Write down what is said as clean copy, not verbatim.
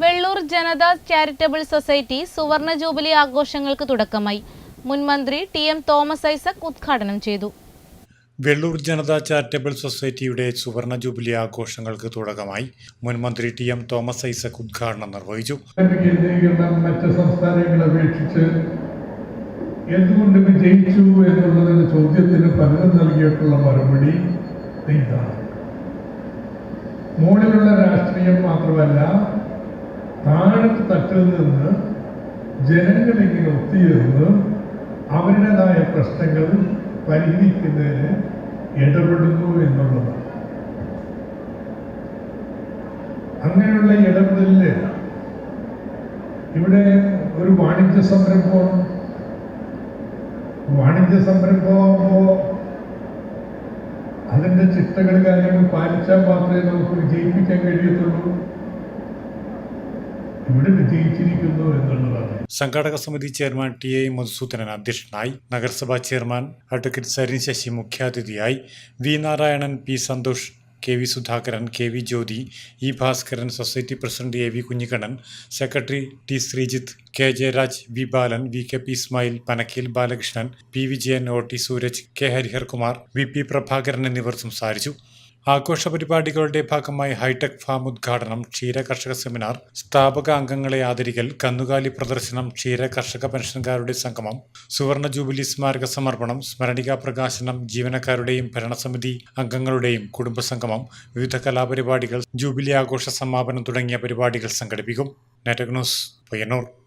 Vellur Janata charitable society സുവർണ jubilee ആഘോഷങ്ങൾക്ക് തുടക്കമായി. മുൻ മന്ത്രി ടി.എം. തോമസ് ഐസക് ഉദ്ഘാടനം ചെയ്തു. വെള്ളൂർ ജനതാ ചാരിറ്റബിൾ സൊസൈറ്റിയുടെ സുവർണ ജൂബിലി ആഘോഷങ്ങൾക്ക് തുടക്കമായി. മുൻ മന്ത്രി ടി.എം. തോമസ് ഐസക് ഉദ്ഘാടനം നിർവഹിച്ചു. മറ്റ് സംസ്ഥാനങ്ങളെ അപേക്ഷിച്ച് എന്തുകൊണ്ട് വിജയിച്ചു എന്നുള്ളതിന് ചോദ്യത്തിന് പലരും നൽകിയിട്ടുള്ള മറുപടി ഇതാണ്. മുകളിലുള്ള രാഷ്ട്രീയം മാത്രമല്ല, താഴത്ത് തട്ടിൽ നിന്ന് ജനങ്ങളിങ്ങനെ ഒത്തുചേർന്ന് അവരുടേതായ പ്രശ്നങ്ങൾ പരിഹരിക്കുന്നതിന് ഇടപെടുന്നു എന്നുള്ളതാണ്. അങ്ങനെയുള്ള ഇടപെടലില് ഇവിടെ ഒരു വാണിജ്യ സംരംഭമാകുമ്പോൾ അതിൻ്റെ ചിട്ടകൾ കാര്യങ്ങൾ പാലിച്ചാൽ മാത്രമേ നമുക്ക് വിജയിപ്പിക്കാൻ കഴിയത്തുള്ളൂ. ഇവിടെ വിജയിച്ചിരിക്കുന്നു എന്നുള്ളതാണ്. സംഘാടക സമിതി ചെയർമാൻ ടി.എ. മധുസൂദനൻ അധ്യക്ഷനായി. നഗരസഭാ ചെയർമാൻ അഡ്വക്കേറ്റ് സരിൻ ശശി മുഖ്യാതിഥിയായി. V. Narayanan, P. Santhosh, K V. Sudhakaran, K V. Jyothi, E. Bhaskaran, society president A V. Kunhikannan, secretary T. Sreejith, K. Jayaraj, V. Balan, V. K. P. Ismail, Panakkeel Balakrishnan, P. Vijayan, O. T. Sooraj, K. Hariharkumar, V. P. Prabhakaran എന്നിവർ സംസാരിച്ചു. ആഘോഷ പരിപാടികളുടെ ഭാഗമായി ഹൈടെക് ഫാം ഉദ്ഘാടനം, ക്ഷീര കർഷക സെമിനാർ, സ്ഥാപക അംഗങ്ങളെ ആദരിക്കൽ, കന്നുകാലി പ്രദർശനം, ക്ഷീര കർഷക പെൻഷൻകാരുടെ സംഗമം, സുവർണ ജൂബിലി സ്മാരക സമർപ്പണം, സ്മരണികാ പ്രകാശനം, ജീവനക്കാരുടെയും ഭരണസമിതി അംഗങ്ങളുടെയും കുടുംബസംഗമം, വിവിധ കലാപരിപാടികൾ, ജൂബിലി ആഘോഷ സമാപനം തുടങ്ങിയ പരിപാടികൾ സംഘടിപ്പിക്കും. Network news, Payyanur.